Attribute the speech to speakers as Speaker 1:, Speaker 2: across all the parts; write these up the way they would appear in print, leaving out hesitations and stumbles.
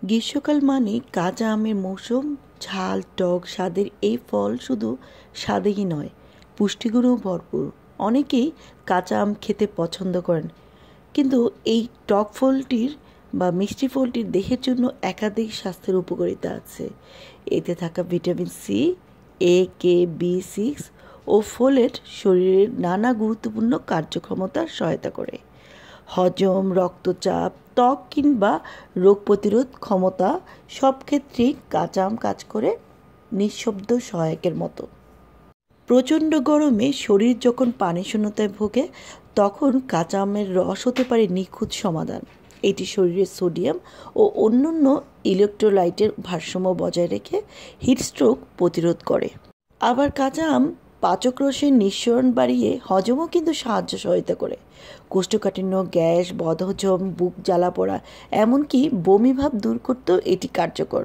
Speaker 1: গ্রীষ্মকাল মানেই কাঁচা আমের মৌসুম। ঝাল টক স্বাদের এই ফল শুধু স্বাদেই নয়, পুষ্টিগুণেও ভরপুর। অনেকেই কাঁচা আম খেতে পছন্দ করেন, কিন্তু এই টক ফলটির বা মিষ্টি ফলটির দেহের জন্য একাধিক স্বাস্থ্যের উপকারিতা আছে। এতে থাকা ভিটামিন সি, এ, কে, বি6 ও ফোলেট শরীরের নানা গুরুত্বপূর্ণ কার্যক্ষমতার সহায়তা করে। হজম, রক্তচাপ, ত্বক কিংবা রোগ প্রতিরোধ ক্ষমতা সব ক্ষেত্রেই কাঁচা আম কাজ করে নিঃশব্দ সহায়কের মতো। প্রচণ্ড গরমে শরীর যখন পানি শূন্যতায় ভোগে, তখন কাঁচা আমের রস হতে পারে নিখুঁত সমাধান। এটি শরীরের সোডিয়াম ও অন্যান্য ইলেকট্রোলাইটের ভারসাম্য বজায় রেখে হিটস্ট্রোক প্রতিরোধ করে। আবার কাঁচা আম পাচক রসের নিঃসরণ বাড়িয়ে হজমও কিন্তু সহায়তা করে। কোষ্ঠকাঠিন্য, গ্যাস, বদহজম, বুক জ্বালা পোড়া, এমনকি বমি ভাব দূর করতেও এটি কার্যকর।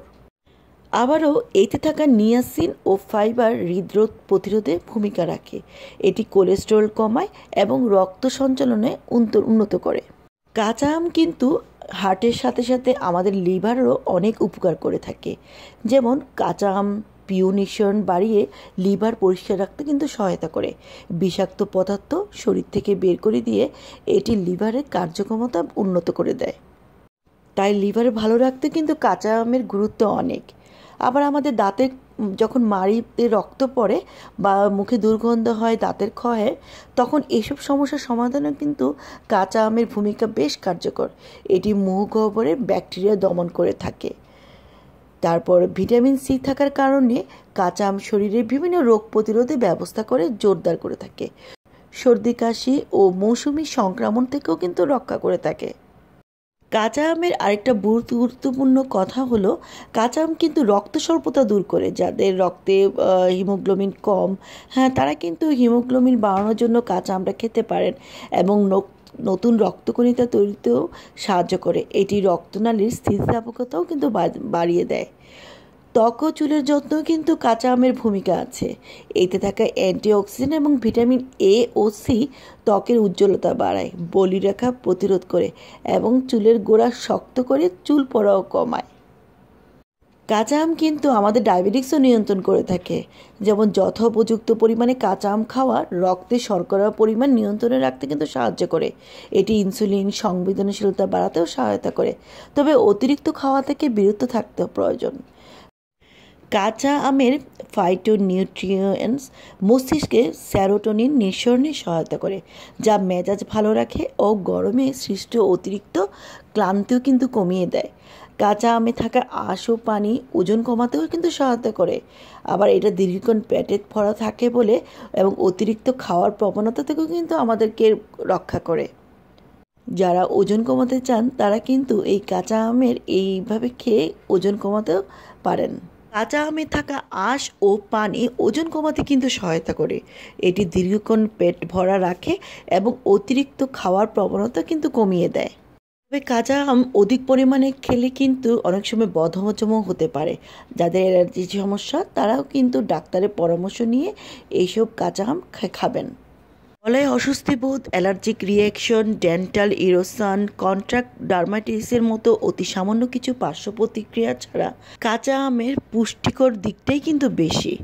Speaker 1: আবারও এতে থাকা নিয়াসিন ও ফাইবার হৃদরোগ প্রতিরোধে ভূমিকা রাখে। এটি কোলেস্টেরল কমায় এবং রক্ত সঞ্চালনে উন্নত করে। কাঁচা আম কিন্তু হার্টের সাথে সাথে আমাদের লিভারেরও অনেক উপকার করে থাকে। যেমন কাঁচা আম পিউ নিঃসরণ বাড়িয়ে লিভার পরিষ্কার রাখতে কিন্তু সহায়তা করে। বিষাক্ত পদার্থ শরীর থেকে বের করে দিয়ে এটি লিভারের কার্যক্ষমতা উন্নত করে দেয়। তাই লিভার ভালো রাখতে কিন্তু কাঁচা আমের গুরুত্ব অনেক। আবার আমাদের দাঁতের যখন মাড়িতে রক্ত পড়ে বা মুখে দুর্গন্ধ হয়, দাঁতের ক্ষয় হয়, তখন এসব সমস্যার সমাধানে কিন্তু কাঁচা আমের ভূমিকা বেশ কার্যকর। এটি মুখ গহ্বরে ব্যাকটেরিয়া দমন করে থাকে। তারপর ভিটামিন সি থাকার কারণে কাঁচা আম শরীরের বিভিন্ন রোগ প্রতিরোধে ব্যবস্থা করে জোরদার করে থাকে। সর্দি কাশি ও মৌসুমি সংক্রমণ থেকেও কিন্তু রক্ষা করে থাকে। কাঁচা আমের আরেকটা গুরুত্বপূর্ণ কথা হলো, কাঁচা আম কিন্তু রক্ত স্বল্পতা দূর করে। যাদের রক্তে হিমোগ্লোবিন কম, তারা কিন্তু হিমোগ্লোবিন বাড়ানোর জন্য কাঁচা আমটা খেতে পারেন এবং নতুন রক্তকণিকা তৈরিতেও সাহায্য করে। এটি রক্তনালীর স্থিতিস্থাপকতাও কিন্তু বাড়িয়ে দেয়। ত্বক ও চুলের যত্নেও কিন্তু কাঁচা আমের ভূমিকা আছে। এতে থাকা অ্যান্টিঅক্সিডেন্ট এবং ভিটামিন এ ও সি ত্বকের উজ্জ্বলতা বাড়ায়, বলিরেখা প্রতিরোধ করে এবং চুলের গোড়া শক্ত করে চুল পড়াও কমায়। কাঁচা আম কিন্তু আমাদের ডায়াবেটিসও নিয়ন্ত্রণ করে থাকে। যেমন যথোপযুক্ত পরিমাণে কাঁচা আম খাওয়া রক্তে শর্করার পরিমাণ নিয়ন্ত্রণে রাখতে কিন্তু সাহায্য করে। এটি ইনসুলিন সংবেদনশীলতা বাড়াতেও সহায়তা করে। তবে অতিরিক্ত খাওয়া থেকে বিরত থাকতে প্রয়োজন। কাঁচা আমের ফাইটোনিউট্রিয়েন্টস মস্তিষ্কে সেরোটোনিন নিঃসরণে সহায়তা করে, যা মেজাজ ভালো রাখে ও গরমে সৃষ্ট অতিরিক্ত ক্লান্তিও কিন্তু কমিয়ে দেয়। কাঁচা আমে থাকা আঁশ ও পানি ওজন কমাতেও কিন্তু সহায়তা করে। আবার এটা দীর্ঘক্ষণ পেটে ভরা থাকে বলে এবং অতিরিক্ত খাওয়ার প্রবণতা থেকেও কিন্তু আমাদেরকে রক্ষা করে। যারা ওজন কমাতে চান তারা কিন্তু এই কাঁচা আমের এইভাবে খেয়ে ওজন কমাতেও পারেন। কাঁচা আমে থাকা আঁশ ও পানি ওজন কমাতে কিন্তু সহায়তা করে। এটি দীর্ঘক্ষণ পেট ভরা রাখে এবং অতিরিক্ত খাওয়ার প্রবণতা কিন্তু কমিয়ে দেয়। তবে কাঁচা আম অধিক পরিমাণে খেলে কিন্তু অনেক সময় বদহজমও হতে পারে। যাদের অ্যালার্জির সমস্যা তারাও কিন্তু ডাক্তারের পরামর্শ নিয়ে এইসব কাঁচা আম খাবেন। গলায় অস্বস্তি বোধ, allergic reaction, dental erosion, contract ডার্মাটাইটিসের মতো অতি সামান্য কিছু পার্শ্ব প্রতিক্রিয়া ছাড়া কাঁচা আমের পুষ্টিকর দিকটাই কিন্তু বেশি।